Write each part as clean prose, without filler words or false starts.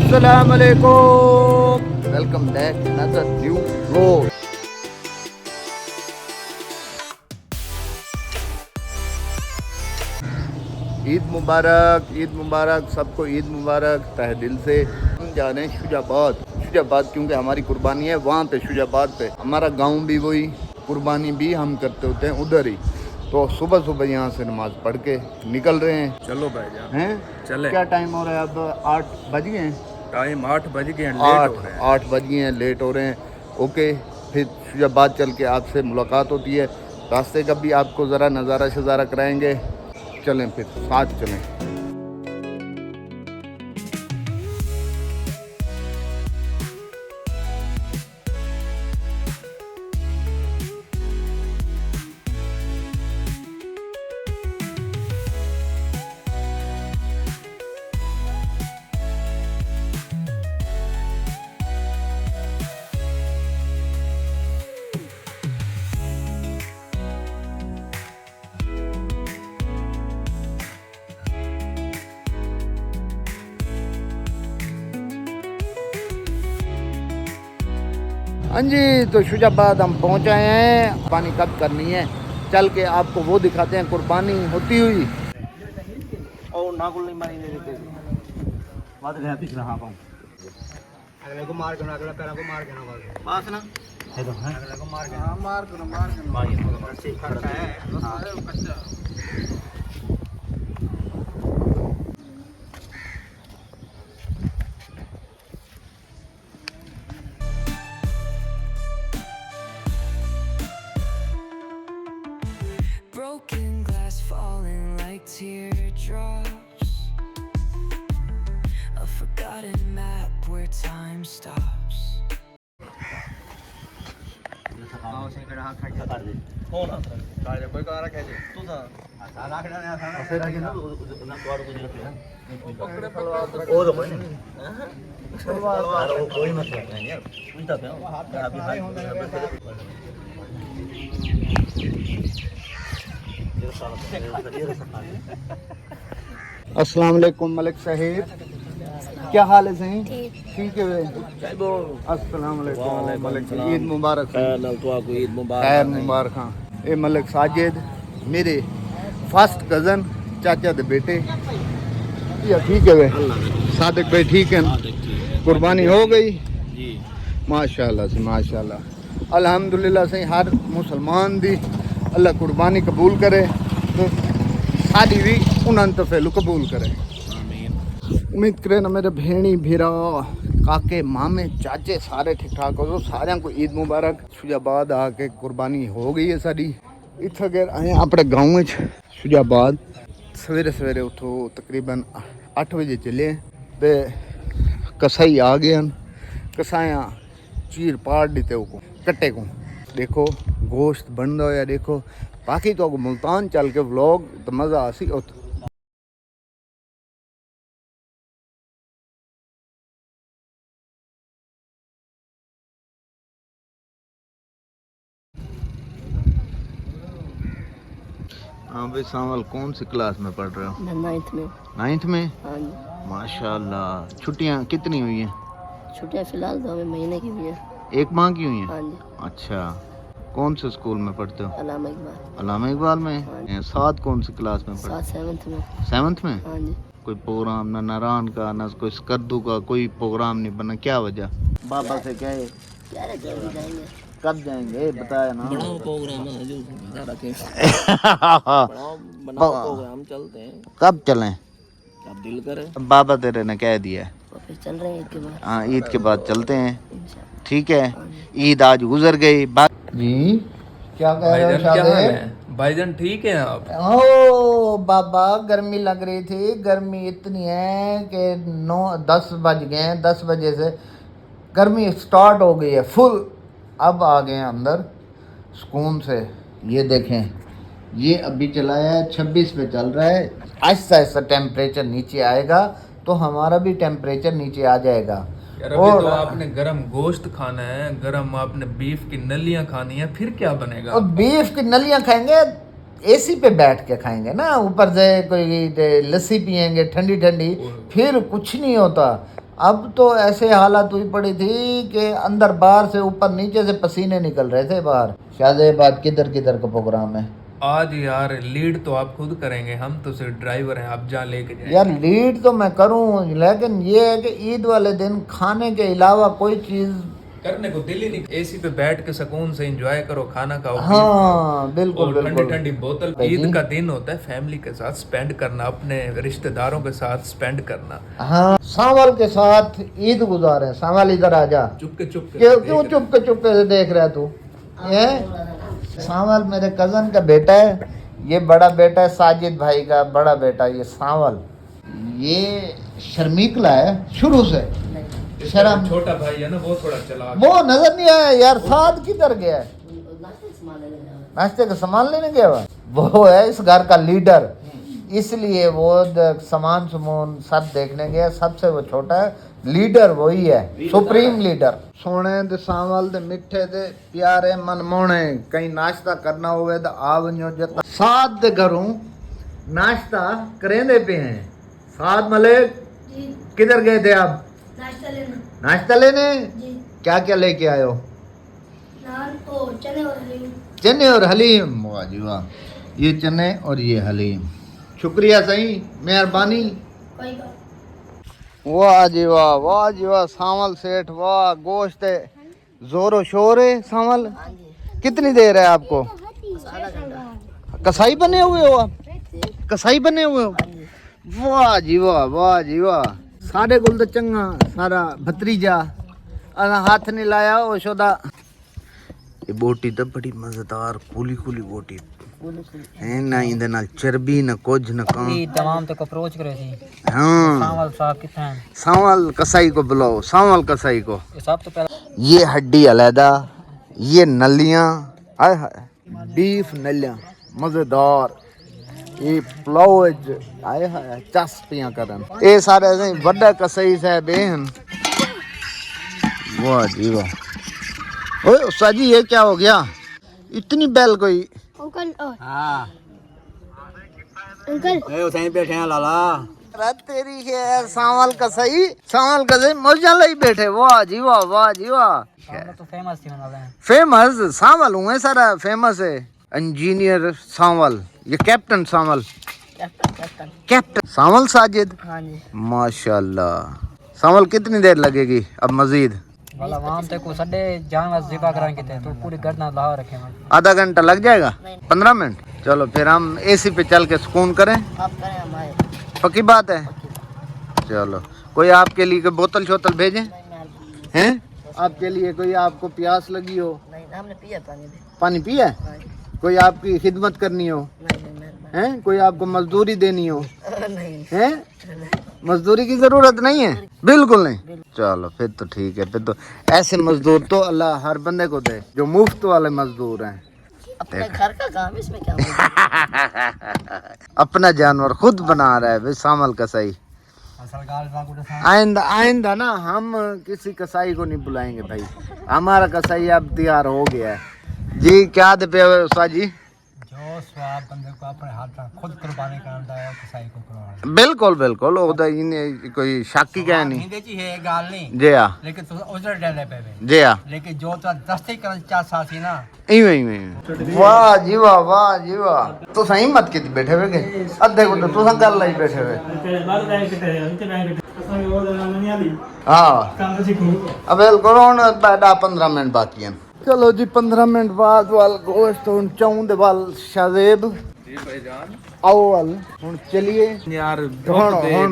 अस्सलाम वालेकुम, welcome back another new vlog. Eid मुबारक, सबको ईद मुबारक तहे दिल से। हम जा रहे हैं शुजाबाद क्योंकि हमारी कुर्बानी है वहाँ पे शुजाबाद पे। हमारा गांव भी वही, कुर्बानी भी हम करते होते हैं उधर ही। तो सुबह सुबह यहाँ से नमाज पढ़ के निकल रहे हैं। चलो भाईजान हैं चले। क्या टाइम हो रहा है? अब 8 बज गए हैं। टाइम 8 बज गए हैं, लेट हो रहे हैं। 8 बज गए हैं, लेट हो रहे हैं। ओके, फिर शुजाबाद चल के आपसे मुलाकात होती है। रास्ते का भी आपको ज़रा नज़ारा शज़ारा कराएंगे। चलें फिर साथ चलें। हाँ जी, तो शुजाबाद हम पहुँच आए हैं। पानी कब करनी है, चल के आपको वो दिखाते हैं कुर्बानी होती हुई। और नागुल नहीं मारी नहीं देते बात है पिछ रहा पाऊं अगले को मार के ना अगला पैरा को मार के ना पास ना है तो है अगले को मार के हां मार के मार से खड़का है हां कच्चा। Broken glass falling like teardrops, a forgotten map where time stops. आओ से कड़ा खा के काट दे कौन आता है काट दे कोई का रखे दे तू था सारा खड़ा नहीं आसा ऐसे रखे ना ना तोड़ को रखे ना पकड़े फलवा ओ तो कोई नहीं फलवा कोई मत रखना यार उल्टा पे अभी हाथ अस्सलाम वालेकुम मलिक साहिब, क्या हाल है? सही ठीक है। अस्सलाम वालेकुम मलिक, ईद मुबारक। ईद खैर मुबारक। हाँ, ये मलिक साजिद मेरे फर्स्ट कज़न चाचा दे बेटे। या ठीक है वे सादिक भाई, ठीक है। कुर्बानी हो गई माशाल्लाह से माशाल्लाह, अल्हम्दुलिल्लाह से। हर मुसलमान दी अल्लाह कुर्बानी कबूल करे, तो साड़ी भी उन्हनि तफेलू कबूल करे। उम्मीद करे ना मेरे भेणी भीरा काके मामे चाचे सारे ठीक ठाक हो। तो सारे को ईद मुबारक। शुजाबाद आके कुर्बानी हो गई है साड़ी। इत्थे गए आए अपने गाँव शुजाबाद। सवेरे सवेरे उठो, तकरीबन 8 बजे चले ते कसाई आ गए हैं। कसाया चीर पाड़ दीते को कट्टे को। देखो गोश्त बन रहा है, देखो। बाकी तो मुल्तान चल के व्लॉग तो मज़ा आसी। हाँ भाई सावल, कौन सी क्लास में पढ़ रहे हो? 9th में। 9th में? हाँ जी। माशाल्लाह। छुट्टियाँ कितनी हुई हैं? छुट्टियाँ फिलहाल तो हमें महीने की हुई है। 1 माह की हुई हैं? हाँ जी। अच्छा, कौन से स्कूल में पढ़ते हो? अलामा इकबाल। अलामा इकबाल में? हाँ। साथ कौन सी क्लास में पढ़ते? 7th में। 7th में? हाँ जी। कोई प्रोग्राम ना नारायण का ना कोई कद्दू का कोई प्रोग्राम नहीं बना, क्या वजह? बाबा से कहे क्या रे जल्दी जाएंगे। कब जाएंगे बताया ना। बड़ा प्रोग्राम है जो ज़्यादा के बड़ा प्रोग्राम चलते हैं। कब चलें? अब दिल करे। बाबा तेरे ने कह दिया है। तो फिर चल रहे हैं ईद के बाद। हाँ, ईद के बाद चलते हैं। इंशाल्लाह। ठीक है। ईद आज गुजर गई। जी क्या कह रहे हो? क्या हाल है भाईजान? ठीक है आप? ओ बाबा, गर्मी लग रही थी। गर्मी इतनी है कि 9-10 बज गए हैं। 10 बजे से गर्मी स्टार्ट हो गई है फुल। अब आ गए हैं अंदर सुकून से। ये देखें, ये अभी चलाया है 26 पे चल रहा है। आहिस्ता आहिस्ता टेम्परेचर नीचे आएगा तो हमारा भी टेम्परेचर नीचे आ जाएगा। यार अभी तो आपने गरम गोश्त खाना है, गरम आपने बीफ की नलियां खानी है, फिर क्या बनेगा? और बीफ की नलियां खाएंगे, एसी पे बैठ के खाएंगे ना, ऊपर से कोई लस्सी पियेंगे ठंडी ठंडी, फिर कुछ नहीं होता। अब तो ऐसे हालत हुई पड़ी थी कि अंदर बाहर से ऊपर नीचे से पसीने निकल रहे थे बाहर। शाहजेबाद किधर किधर का प्रोग्राम है आज यार लीड तो आप खुद करेंगे, हम तो सिर्फ ड्राइवर हैं, आप जहाँ लेके जाएंगे। यार? लीड तो मैं करूं, लेकिन ये है कि ईद वाले दिन खाने के अलावा कोई चीज करने को दिल ही नहीं। एसी पे बैठ के सुकून से एंजॉय करो, खाना खाओ, हाँ बिल्कुल और ठंडी बिल्कुल। ठंडी बोतल। ईद का दिन होता है फैमिली के साथ स्पेंड करना, अपने रिश्तेदारों के साथ स्पेंड करना। हाँ, सांवल के साथ ईद गुजारे। सांवल इधर आ जा। चुपके चुपके क्यों चुपके से देख रहा है तू? ये सांवल मेरे कजन का बेटा है, ये बड़ा बेटा है साजिद भाई का बड़ा बेटा। ये सांवल ये शर्मीकला है शुरू से। शर्म छोटा भाई है ना, वो थोड़ा चला। वो नजर नहीं आया यार। साथ किधर गया है? नाश्ते का सामान लेने गया वो है इस घर का लीडर, इसलिए वो सामान सुमून सब देखने गया। सबसे वो छोटा है, लीडर वही है, सुप्रीम लीडर। सोने दे सांवल दे मिठे दे प्यारे मनमोहने। कहीं नाश्ता करना हुए तो आवो जता साथ दे घरों नाश्ता करेंदे पे हैं। साथ मलिक किधर गए थे आप? नाश्ता लेने क्या क्या लेके आए हो? चने और हलीम। वाह जी वाह, ये चने और ये हलीम। शुक्रिया सही, मेहरबानी। वाह जी वाह, वाह जी वाह। सांवल सेठ वाह, गोश्त है जोरो शोर है। सांवल कितनी देर है आपको? कसाई बने हुए हो आप? कसाई बने हुए हो? वाह जी वाह, वाह जी वाह। सारे गुल तो चंगा सारा भतरीजा हाथ नहीं लाया वो शोदा। ये बोटी तो बड़ी मजेदार कूली कूली बोटी है ना, इंदे नाल चर्बी ना कुछ ना काम। तमाम तक अप्रोच करे थी। हाँ, सांवल साहब किथे हैं? सांवल कसाई को बुलाओ, सांवल कसाई को। ये सब तो पहले ये हड्डी अलहदा, ये नलियां, हाय हाय बीफ नलियां मजेदार। ये पुलाव आए हाय चस पियां करन। ये सारे ऐसे बड़ा कसाई साहब हैं। वाह जी वाह। ओए उस्ताद जी ये क्या हो गया? इतनी बैल कोई? अंकल हां अंकल ए उसाई बैठे हैं लाला। अरे तेरी है सांवल कसाई मौजा लाई बैठे। वाह जी वाह, वाह जी वाह। सांवल तो फेमस थी बना रहे। फेमस सांवल हुए सारा फेमस है। इंजीनियर सांवल, ये कैप्टन सांवल, कैप्टन सांवल साजिद। हाँ जी माशाल्लाह। सांवल कितनी देर लगेगी अब मजीद? वाला वहां तक को सडे जानवर ज़िबा कराने के तो पूरी गर्दन ला रखे हैं। आधा घंटा लग जाएगा? 15 मिनट। चलो फिर हम एसी पे चल के सुकून करें। आप करें हमारे। पक्की बात है। चलो कोई आपके लिए कोई बोतल शोतल भेजें हैं? आपके लिए कोई आपको प्यास लगी हो? नहीं हमने पिया पानी पिया है? कोई आपकी खिदमत करनी हो हैं? कोई आपको मजदूरी देनी हो नहीं हैं? मजदूरी की जरूरत नहीं है? बिल्कुल नहीं। चलो फिर तो ठीक है। फिर तो ऐसे मजदूर तो अल्लाह हर बंदे को दे जो मुफ्त वाले मजदूर हैं। अपने घर का काम इसमें क्या अपना जानवर खुद बना रहा है भाई सांवल कसाई। आइंदा ना हम किसी कसाई को नहीं बुलाएंगे भाई, हमारा कसाई अब तैयार हो गया है जी। क्या दे पे उस्ताद जी? जो स्वाद बंदे को अपने हाथ में खुद कुर्बानी करना है कसाई को करवाना। बिल्कुल बिल्कुल। ओदा इन्हें कोई शाकी क्या नहीं हिंदी है गाल नहीं जी हाँ, लेकिन तो उधर डाले पे जी हाँ। लेकिन जो तो दस्ते कर चार साथी ना इवें वाह जी वाह, वाह जी वाह। तो सही मत की बैठे हुए के अद्धे को तो तुसा गल लाई बैठे हुए। हाँ अब बिल्कुल हुन बैठा 15 मिनट बाकी हैं। चलो जी 15 मिनट बाद वाल गोश्त हुन चाऊं दे वाल शाजेब जी भाईजान आओ वाल हुन चलिए यार। हुन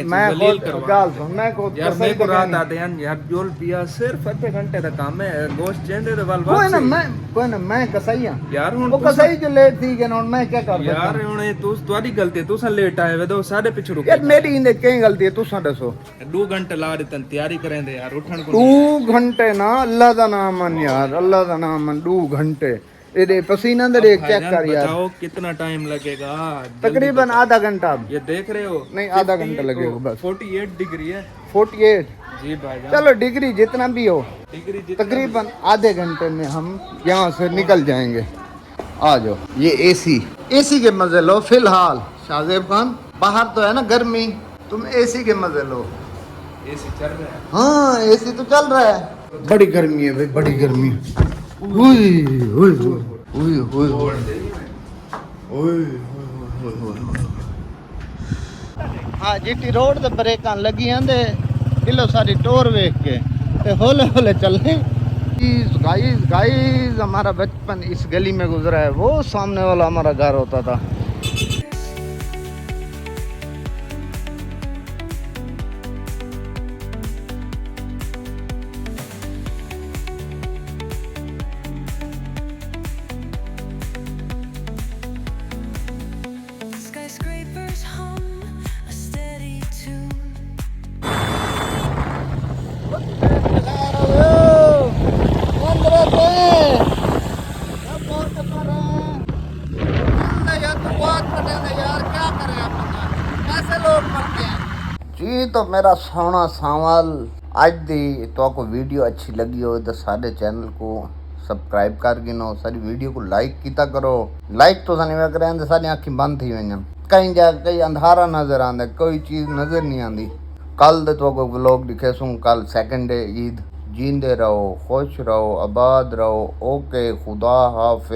मैं खुद गाल सुन मैं को यार मेरे को रात आते हैं यार जोल पिया सिर्फ आधे घंटे का काम है। गोश्त चेंदे दे वाल कोई ना मैं कसाई हां यार। वो कसाई जो लेट थी के हुन मैं क्या कर सकता यार हुन तू तुम्हारी गलती है, तुसा लेट आए वे तो साढ़े पिछ रुके। यार मेरी इंदे कई गलती है तुसा दसो। 2 घंटे ला रहे तन तैयारी करें दे यार उठन को। 2 घंटे ना अल्लाह दा नाम मन यार, अल्लाह दा नाम मन। 2 घंटे ये पसीना दे चेक कर यार। बताओ कितना टाइम लगेगा? तकरीबन आधा घंटा। ये देख रहे हो? नहीं आधा घंटा लगेगा बस। 48 डिग्री है। 48 जी भाईजान। चलो डिग्री जितना भी हो डिग्री जितना तकरीबन आधे घंटे में हम यहाँ से निकल जाएंगे। आ जाओ। ये एसी के मजे लो फिलहाल। शाहजेब खान बाहर तो है ना गर्मी, तुम एसी के मजे लो। एसी चल रहा है। हाँ एसी तो चल रहा है। बड़ी गर्मी है भाई, बड़ी गर्मी। उई उई उई उई उई। हाँ जीटी रोड ते ब्रेकां लगी आंदे दिलो सारी टोर वेख के ते होले होले चलने। गाइस गाइस हमारा बचपन इस गली में गुजरा है, वो सामने वाला हमारा घर होता था। Skyscrapers hum a steady tune. जी तो मेरा सोना सावल आज दी तो आपको वीडियो अच्छी लगी हो तो सारे चैनल को सब्सक्राइब कर गिनो, सारी वीडियो को लाइक किया करो। लाइक तो सानी में करें तो सारी आँखें बंद थी वही, कहीं जा कहीं अंधारा नजर आंदा, कोई चीज़ नजर नहीं आती। कल दे तो को व्लॉग दिखे सूँ, कल सेकंड डे ईद। जींदे रहो, खुश रहो, आबाद रहो। ओके, खुदा हाफिज।